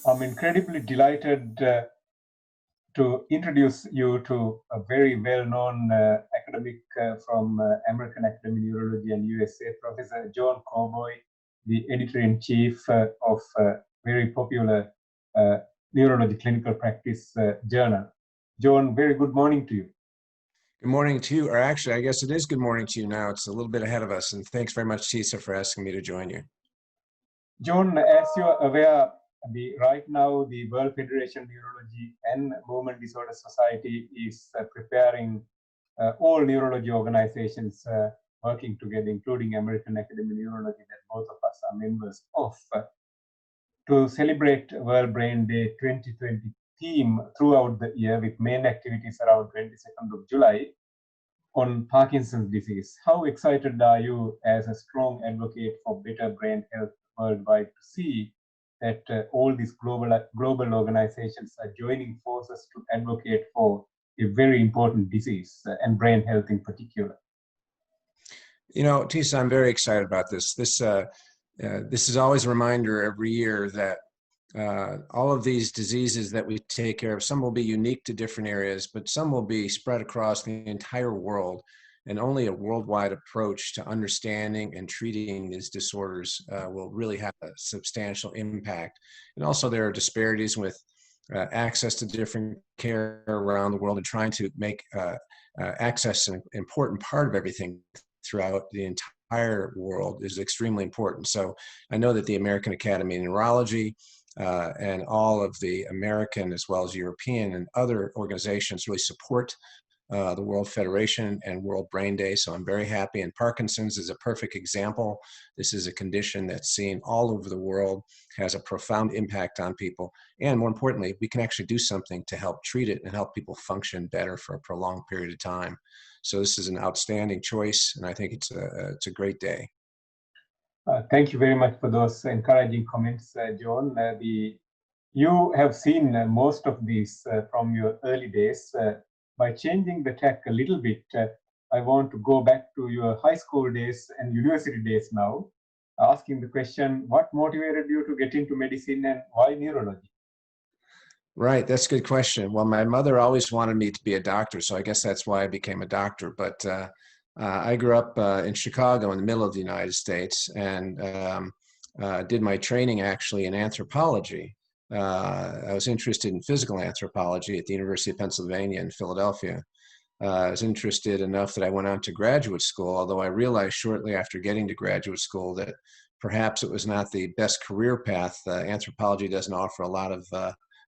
I'm incredibly delighted to introduce you to a very well-known academic from American Academy of Neurology and USA, Professor John Corboy, the editor-in-chief of very popular neurology clinical practice journal. John, very good morning to you. Good morning to you, or actually, I guess it is good morning to you now. It's a little bit ahead of us, and thanks very much, Tissa, for asking me to join you. John, as you're aware, right now the World Federation of Neurology and Movement Disorder Society is preparing all neurology organizations working together, including American Academy of Neurology, that both of us are members of, to celebrate World Brain Day 2020 theme throughout the year, with main activities around 22nd of July on Parkinson's disease. How excited are you as a strong advocate for better brain health worldwide to see that all these global organizations are joining forces to advocate for a very important disease and brain health in particular? You know, Tissa, I'm very excited about this. This is always a reminder every year that all of these diseases that we take care of, some will be unique to different areas, but some will be spread across the entire world. And only a worldwide approach to understanding and treating these disorders will really have a substantial impact. And also there are disparities with access to different care around the world, and trying to make access an important part of everything throughout the entire world is extremely important. So I know that the American Academy of Neurology and all of the American as well as European and other organizations really support the World Federation and World Brain Day. So I'm very happy. And Parkinson's is a perfect example. This is a condition that's seen all over the world, has a profound impact on people. And more importantly, we can actually do something to help treat it and help people function better for a prolonged period of time. So this is an outstanding choice, and I think it's a great day. Thank you very much for those encouraging comments, John. You have seen most of these from your early days. By changing the tack a little bit, I want to go back to your high school days and university days now, asking the question, what motivated you to get into medicine and why neurology? Right, that's a good question. Well, my mother always wanted me to be a doctor, so I guess that's why I became a doctor. But I grew up in Chicago in the middle of the United States, and did my training actually in anthropology. I was interested in physical anthropology at the University of Pennsylvania in Philadelphia. I was interested enough that I went on to graduate school, although I realized shortly after getting to graduate school that perhaps it was not the best career path. Anthropology doesn't offer a lot of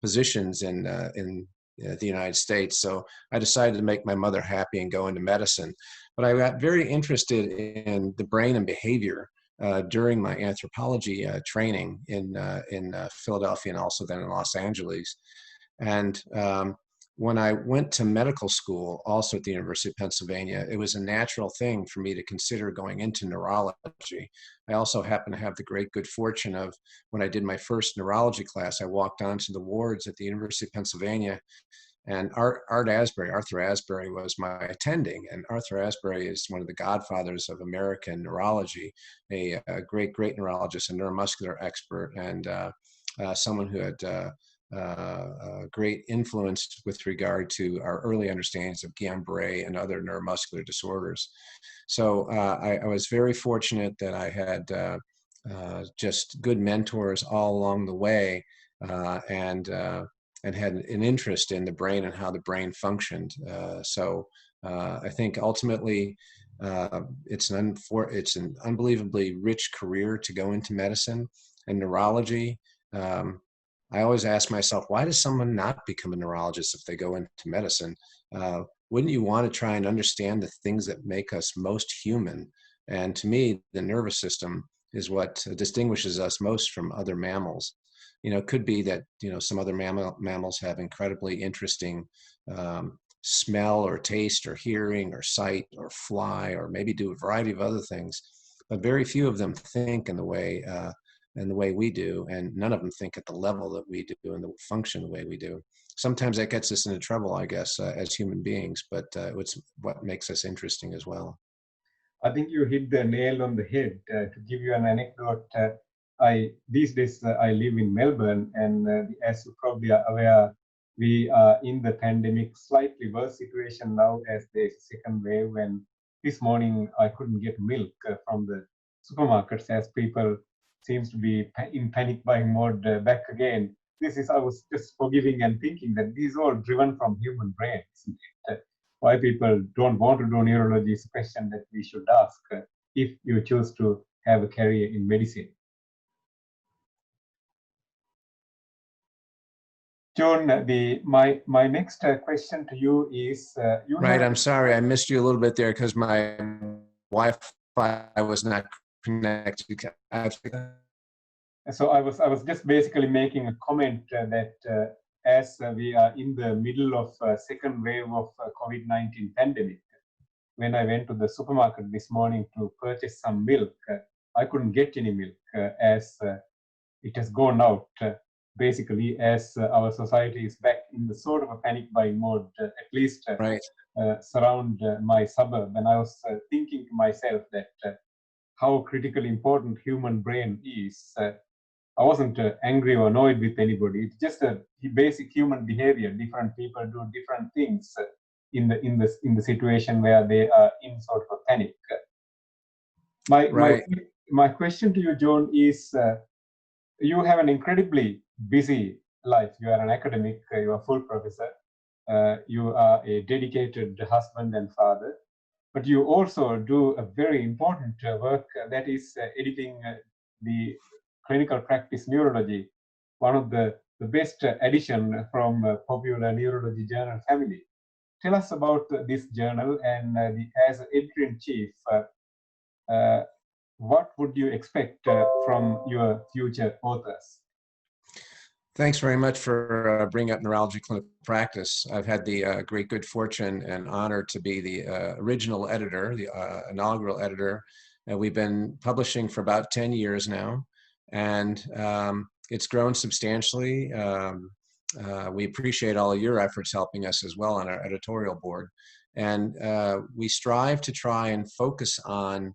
positions in the United States. So I decided to make my mother happy and go into medicine. But I got very interested in the brain and behavior during my anthropology training in Philadelphia and also then in Los Angeles. And when I went to medical school, also at the University of Pennsylvania, it was a natural thing for me to consider going into neurology. I also happened to have the great good fortune of, when I did my first neurology class, I walked onto the wards at the University of Pennsylvania, and Arthur Asbury was my attending. And Arthur Asbury is one of the godfathers of American neurology, a great neurologist, a neuromuscular expert, and someone who had great influence with regard to our early understandings of Guillain-Barré and other neuromuscular disorders. So I was very fortunate that I had just good mentors all along the way, and had an interest in the brain and how the brain functioned. So I think ultimately it's an unbelievably rich career to go into medicine and neurology. I always ask myself, why does someone not become a neurologist if they go into medicine? Wouldn't you want to try and understand the things that make us most human? And to me, the nervous system is what distinguishes us most from other mammals. You know, it could be that, you know, some other mammals have incredibly interesting smell or taste or hearing or sight or fly, or maybe do a variety of other things, but very few of them think in the way we do, and none of them think at the level that we do and function the way we do. Sometimes that gets us into trouble, I guess, as human beings, but it's what makes us interesting as well. I think you hit the nail on the head. To give you an anecdote, these days I live in Melbourne, and as you probably are aware, we are in the pandemic, slightly worse situation now as there's a second wave. And this morning I couldn't get milk from the supermarkets as people seems to be in panic buying mode back again. I was just forgiving and thinking that these are all driven from human brain, isn't it? Why people don't want to do neurology is a question that we should ask if you choose to have a career in medicine. John, my next question to you is Right, I'm sorry, I missed you a little bit there because my Wi-Fi was not connected. So I was just basically making a comment that as we are in the middle of second wave of COVID-19 pandemic, when I went to the supermarket this morning to purchase some milk, I couldn't get any milk as it has gone out. Basically, as our society is back in the sort of a panic buying mode, at least right. surround my suburb. And I was thinking to myself that how critically important human brain is. I wasn't angry or annoyed with anybody. It's just a basic human behavior. Different people do different things in the situation where they are in sort of a panic. My question to you, John, is you have an incredibly busy life. You are an academic. You are a full professor. You are a dedicated husband and father. But you also do a very important work that is editing the clinical practice neurology, one of the best addition from popular neurology journal family. Tell us about this journal, and as editor-in-chief, what would you expect from your future authors? Thanks very much for bringing up neurology clinical practice. I've had the great good fortune and honor to be the original editor, the inaugural editor. We've been publishing for about 10 years now, and it's grown substantially. We appreciate all of your efforts helping us as well on our editorial board. And we strive to try and focus on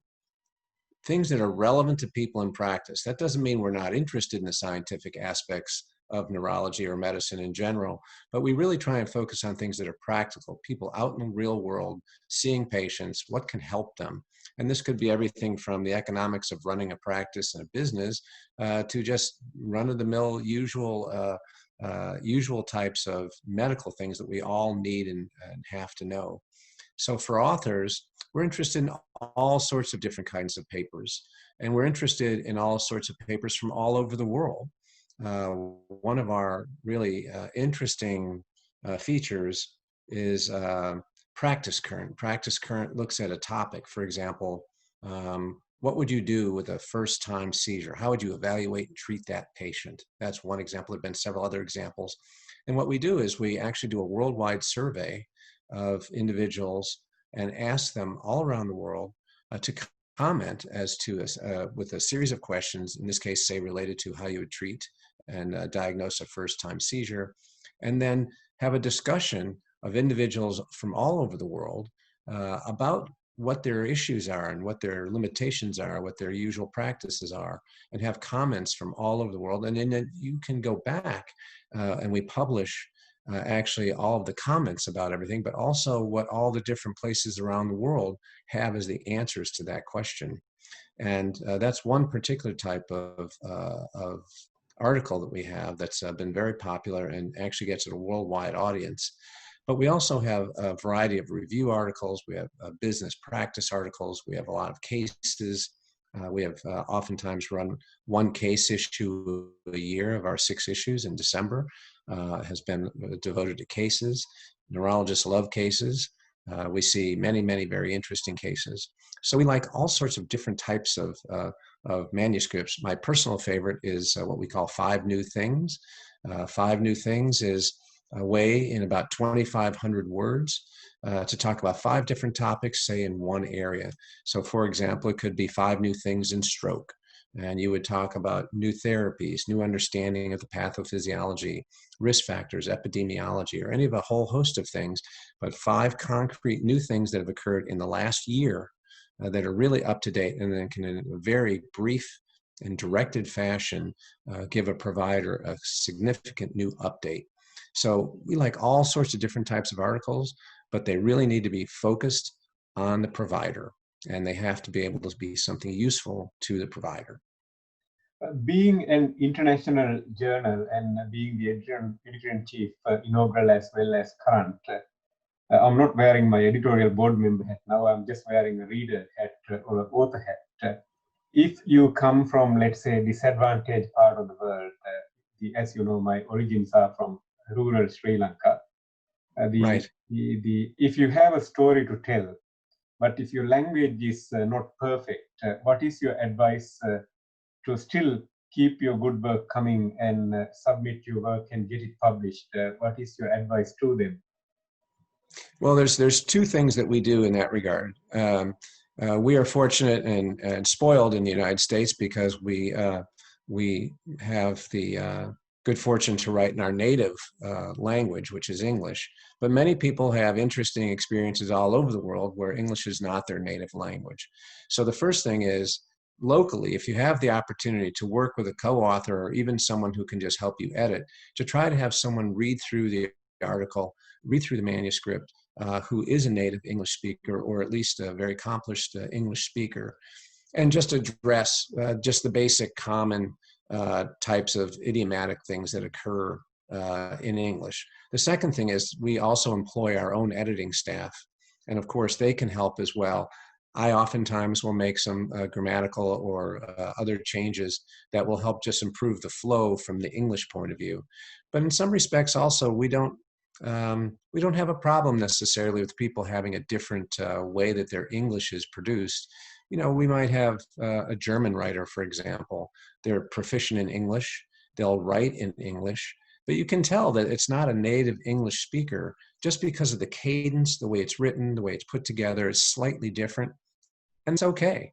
things that are relevant to people in practice. That doesn't mean we're not interested in the scientific aspects of neurology or medicine in general, but we really try and focus on things that are practical, people out in the real world, seeing patients, what can help them. And this could be everything from the economics of running a practice and a business to just run-of-the-mill usual types of medical things that we all need and have to know. So for authors, we're interested in all sorts of different kinds of papers, and we're interested in all sorts of papers from all over the world. One of our really interesting features is Practice Current. Practice Current looks at a topic. For example, what would you do with a first-time seizure? How would you evaluate and treat that patient? That's one example. There have been several other examples. And what we do is we actually do a worldwide survey of individuals and ask them all around the world to comment as to with a series of questions, in this case, say related to how you would treat and diagnose a first-time seizure, and then have a discussion of individuals from all over the world about what their issues are and what their limitations are, what their usual practices are, and have comments from all over the world. And then you can go back and we publish actually all of the comments about everything, but also what all the different places around the world have as the answers to that question. And that's one particular type of article that we have that's been very popular and actually gets a worldwide audience. But we also have a variety of review articles. We have business practice articles. We have a lot of cases. We have oftentimes run one case issue a year of our 6 issues in December has been devoted to cases. Neurologists love cases. We see many, many very interesting cases. So we like all sorts of different types of manuscripts. My personal favorite is what we call 5 New Things. 5 New Things is a way in about 2,500 words to talk about 5 different topics, say in one area. So for example, it could be 5 new things in stroke. And you would talk about new therapies, new understanding of the pathophysiology, risk factors, epidemiology, or any of a whole host of things, but 5 concrete new things that have occurred in the last year that are really up to date, and then can, in a very brief in directed fashion, give a provider a significant new update. So we like all sorts of different types of articles, but they really need to be focused on the provider, and they have to be able to be something useful to the provider. Being an international journal and being the editor-in-chief, inaugural as well as current, I'm not wearing my editorial board member hat now, I'm just wearing a reader hat or an author hat. If you come from, let's say, disadvantaged part of the world, as you know, my origins are from rural Sri Lanka. Right. If you have a story to tell, but if your language is not perfect, what is your advice to still keep your good work coming and submit your work and get it published? What is your advice to them? Well, there's two things that we do in that regard. We are fortunate and spoiled in the United States because we have the good fortune to write in our native language, which is English. But many people have interesting experiences all over the world where English is not their native language. So the first thing is, locally, if you have the opportunity to work with a co-author or even someone who can just help you edit, to try to have someone read through the article, read through the manuscript, who is a native English speaker or at least a very accomplished English speaker, and just address just the basic common types of idiomatic things that occur in English. The second thing is we also employ our own editing staff, and of course they can help as well. I oftentimes will make some grammatical or other changes that will help just improve the flow from the English point of view. But in some respects also, we don't have a problem necessarily with people having a different way that their English is produced. You know, we might have a German writer, for example. They're proficient in English. They'll write in English, but you can tell that it's not a native English speaker just because of the cadence, the way it's written, the way it's put together is slightly different. And it's okay.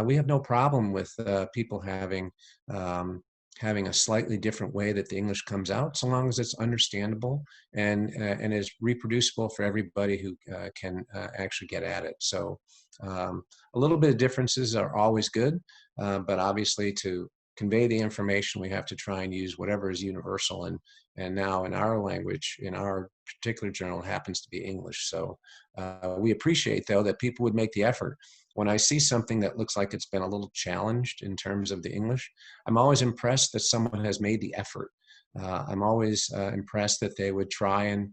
We have no problem with people having a slightly different way that the English comes out, so long as it's understandable and is reproducible for everybody who can actually get at it. So a little bit of differences are always good, but obviously to convey the information, we have to try and use whatever is universal. And now in our language, in our particular journal, happens to be English. So we appreciate, though, that people would make the effort. When I see something that looks like it's been a little challenged in terms of the English, I'm always impressed that someone has made the effort. I'm always impressed that they would try and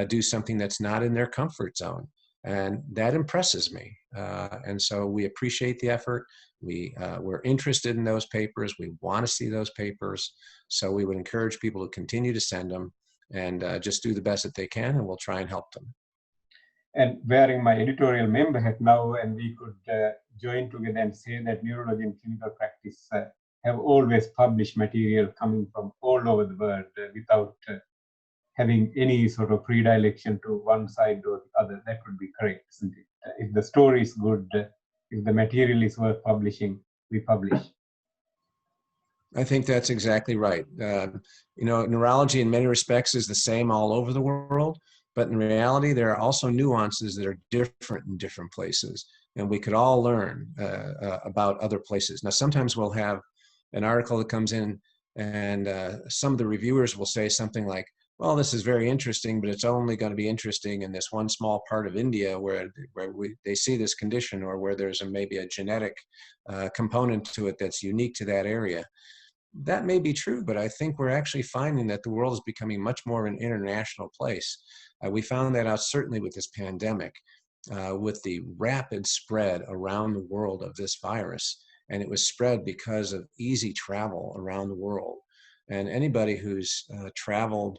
do something that's not in their comfort zone. And that impresses me. And so we appreciate the effort. We're interested in those papers. We want to see those papers. So we would encourage people to continue to send them and just do the best that they can, and we'll try and help them. And wearing my editorial member hat now, and we could join together and say that Neurology and Clinical Practice have always published material coming from all over the world without having any sort of predilection to one side or the other. That would be correct, isn't it? If the story is good, if the material is worth publishing, we publish. I think that's exactly right. You know, neurology in many respects is the same all over the world, but in reality, there are also nuances that are different in different places, and we could all learn about other places. Now, sometimes we'll have an article that comes in, and some of the reviewers will say something like, well, this is very interesting, but it's only going to be interesting in this one small part of India where they see this condition, or where there's maybe a genetic component to it that's unique to that area. That may be true, but I think we're actually finding that the world is becoming much more of an international place. We found that out certainly with this pandemic, with the rapid spread around the world of this virus. And it was spread because of easy travel around the world. And anybody who's traveled,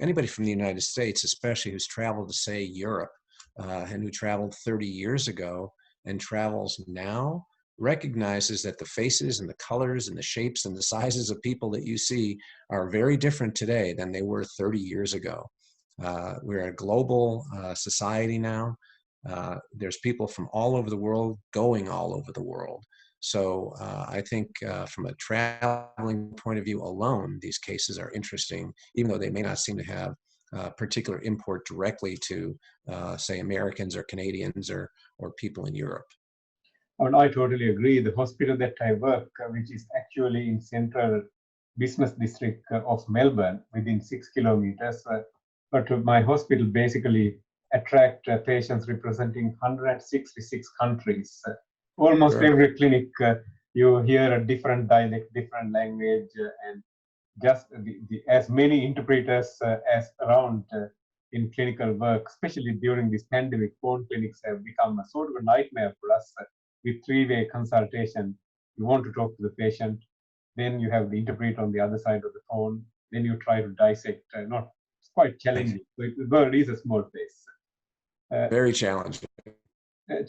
anybody from the United States, especially who's traveled to, say, Europe, and who traveled 30 years ago and travels now, recognizes that the faces and the colors and the shapes and the sizes of people that you see are very different today than they were 30 years ago. We're a global society now. There's people from all over the world going all over the world. So I think from a traveling point of view alone, these cases are interesting, even though they may not seem to have particular import directly to, say, Americans or Canadians or people in Europe. And I totally agree. The hospital that I work, which is actually in central business district of Melbourne, within 6 kilometers, but my hospital basically attract patients representing 166 countries. Almost Sure. every clinic, you hear a different dialect, different language, and just as many interpreters as around in clinical work, especially during this pandemic. Phone clinics have become a sort of a nightmare for us with three-way consultation. You want to talk to the patient, then you have the interpreter on the other side of the phone, then you try to dissect. It's quite challenging. So the world is a small place. Very challenging.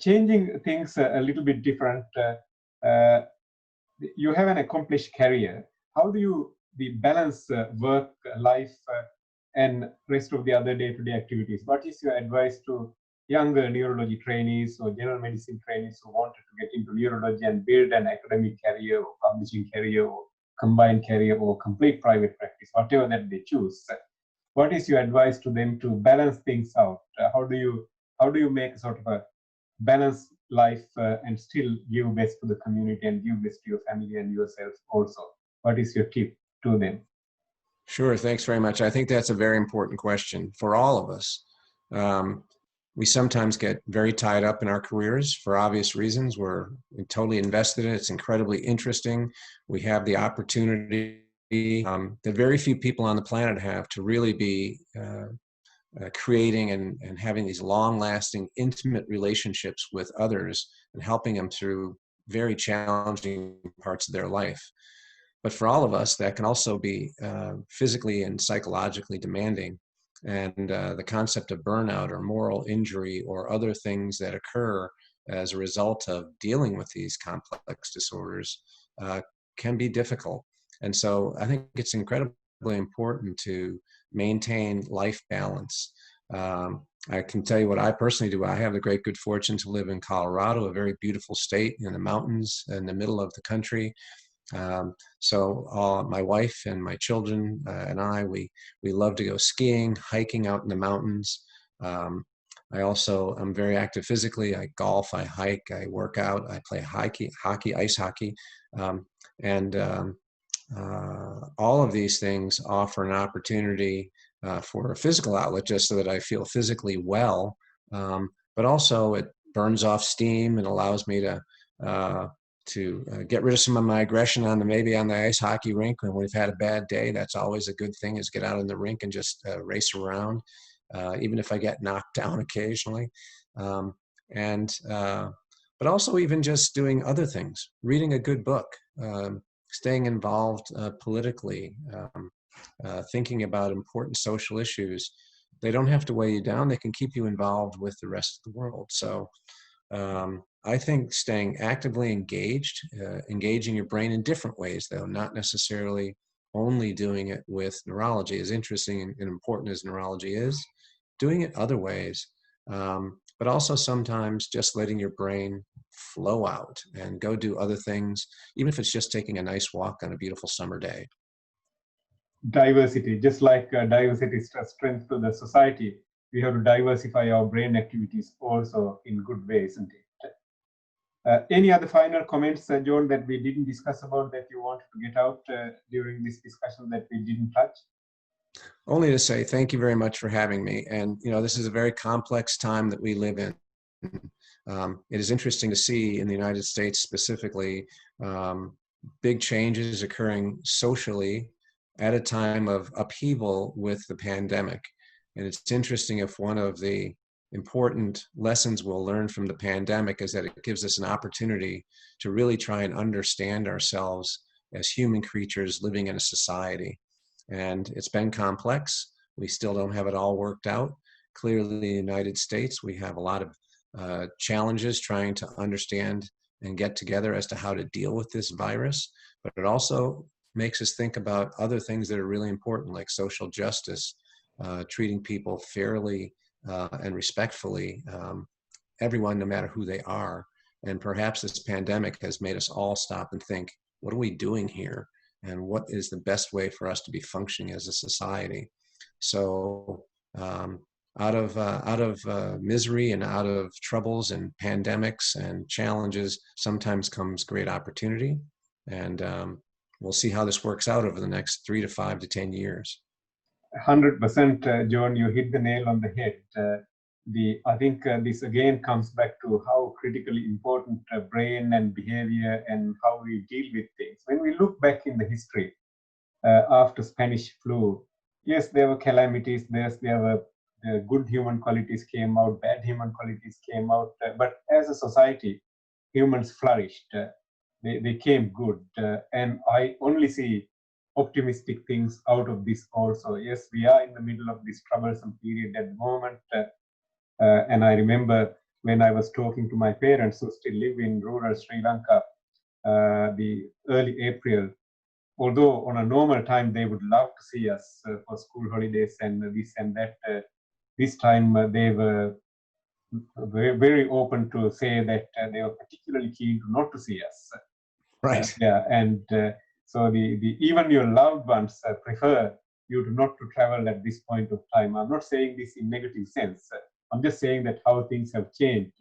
Changing things a little bit different. You have an accomplished career. How do you balance work, life, and rest of the other day-to-day activities? What is your advice to younger neurology trainees or general medicine trainees who wanted to get into neurology and build an academic career or publishing career or combined career or complete private practice, whatever that they choose? What is your advice to them to balance things out? How do you make sort of a balance life and still give best to the community and give best to your family and yourself also? What is your tip to them? Sure. Thanks very much. I think that's a very important question for all of us. We sometimes get very tied up in our careers for obvious reasons. We're totally invested in it. It's incredibly interesting. We have the opportunity that very few people on the planet have to really be creating and having these long-lasting, intimate relationships with others and helping them through very challenging parts of their life. But for all of us, that can also be physically and psychologically demanding. And the concept of burnout or moral injury or other things that occur as a result of dealing with these complex disorders can be difficult. And so I think it's incredibly important to maintain life balance. I can tell you what I personally do. I have the great good fortune to live in Colorado, a very beautiful state in the mountains in the middle of the country. So my wife and my children and I, we love to go skiing, hiking out in the mountains. I'm very active physically. I golf, I hike, I work out, I play hockey, ice hockey. All of these things offer an opportunity for a physical outlet just so that I feel physically well. But also it burns off steam and allows me to get rid of some of my aggression maybe on the ice hockey rink when we've had a bad day. That's always a good thing, is get out in the rink and just race around, even if I get knocked down occasionally. But also even just doing other things, reading a good book, staying involved politically, thinking about important social issues. They don't have to weigh you down. They can keep you involved with the rest of the world. So I think staying actively engaged, engaging your brain in different ways, though, not necessarily only doing it with neurology, as interesting and important as neurology is, doing it other ways, but also sometimes just letting your brain flow out and go do other things, even if it's just taking a nice walk on a beautiful summer day. Diversity, just like diversity is a strength to the society, we have to diversify our brain activities also in good ways, isn't it? Any other final comments, John, that we didn't discuss about that you wanted to get out during this discussion that we didn't touch? Only to say thank you very much for having me. And, this is a very complex time that we live in. It is interesting to see in the United States specifically, big changes occurring socially at a time of upheaval with the pandemic. And it's interesting if one of the important lessons we'll learn from the pandemic is that it gives us an opportunity to really try and understand ourselves as human creatures living in a society. And it's been complex. We still don't have it all worked out. Clearly, in the United States, we have a lot of challenges trying to understand and get together as to how to deal with this virus. But it also makes us think about other things that are really important, like social justice, treating people fairly and respectfully, everyone, no matter who they are. And perhaps this pandemic has made us all stop and think, what are we doing here? And what is the best way for us to be functioning as a society? So misery and out of troubles and pandemics and challenges sometimes comes great opportunity. And we'll see how this works out over the next 3 to 5 to 10 years. 100%, John, you hit the nail on the head. I think this again comes back to how critically important brain and behavior and how we deal with things. When we look back in the history after Spanish flu, yes, there were calamities. There were good human qualities came out, bad human qualities came out. But as a society, humans flourished. They came good. And I only see optimistic things out of this also. Yes, we are in the middle of this troublesome period at the moment. And I remember when I was talking to my parents who still live in rural Sri Lanka, the early April, although on a normal time they would love to see us for school holidays and this and that, this time they were very, very open to say that they were particularly keen not to see us. Right. Yeah, and so even your loved ones prefer you to not to travel at this point of time. I'm not saying this in negative sense. I'm just saying that how things have changed.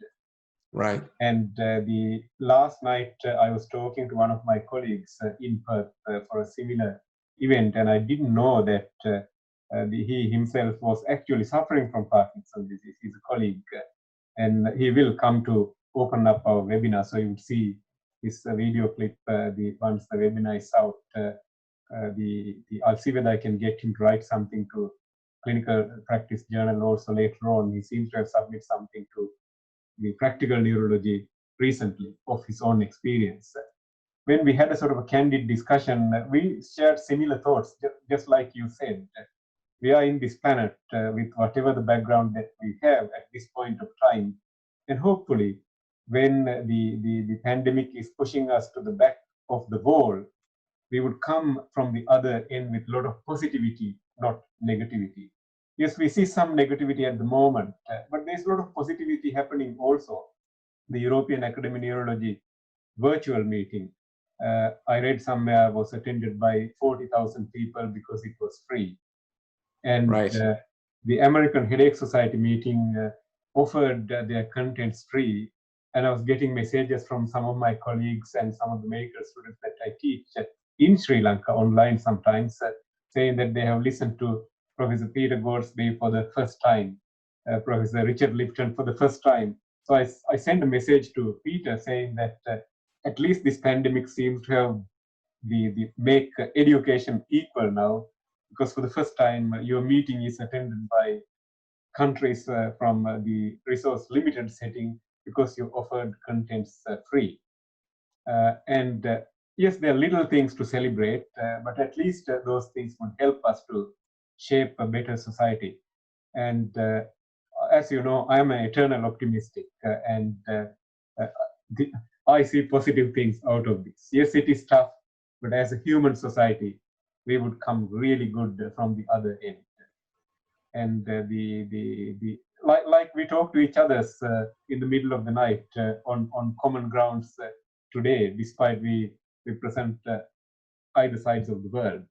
Right. And the last night I was talking to one of my colleagues in Perth for a similar event, and I didn't know that he himself was actually suffering from Parkinson's disease. He's a colleague, and he will come to open up our webinar, so you would see this video clip once the webinar is out. I'll see whether I can get him to write something to Clinical Practice Journal also later on. He seems to have submitted something to the Practical Neurology recently of his own experience. When we had a sort of a candid discussion, we shared similar thoughts, just like you said. We are in this planet with whatever the background that we have at this point of time. And hopefully, when the pandemic is pushing us to the back of the wall, we would come from the other end with a lot of positivity, not negativity. Yes, we see some negativity at the moment, but there's a lot of positivity happening also. The European Academy of Neurology virtual meeting, I read somewhere, was attended by 40,000 people because it was free. And right. The American Headache Society meeting offered their contents free. And I was getting messages from some of my colleagues and some of the medical students that I teach in Sri Lanka online sometimes, saying that they have listened to Professor Peter Gorsby for the first time, Professor Richard Lipton for the first time. So I sent a message to Peter saying that at least this pandemic seems to have make education equal now, because for the first time your meeting is attended by countries from the resource limited setting because you offered contents free. And yes, there are little things to celebrate, but at least those things would help us to shape a better society. And as you know, I'm an eternal optimistic, and I see positive things out of this. Yes, it is tough, but as a human society, we would come really good from the other end. And like we talk to each other in the middle of the night on common grounds today, despite we represent either sides of the world.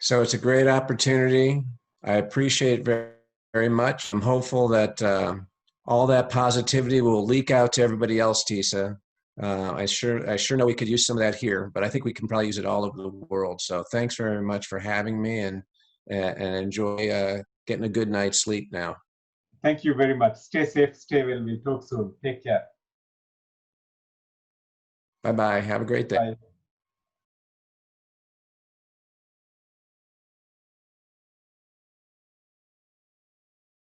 So it's a great opportunity. I appreciate it very, very much. I'm hopeful that all that positivity will leak out to everybody else, Tissa. I sure know we could use some of that here, but I think we can probably use it all over the world. So thanks very much for having me, and enjoy getting a good night's sleep now. Thank you very much. Stay safe, stay well. We'll talk soon. Take care. Bye-bye. Have a great day. Bye.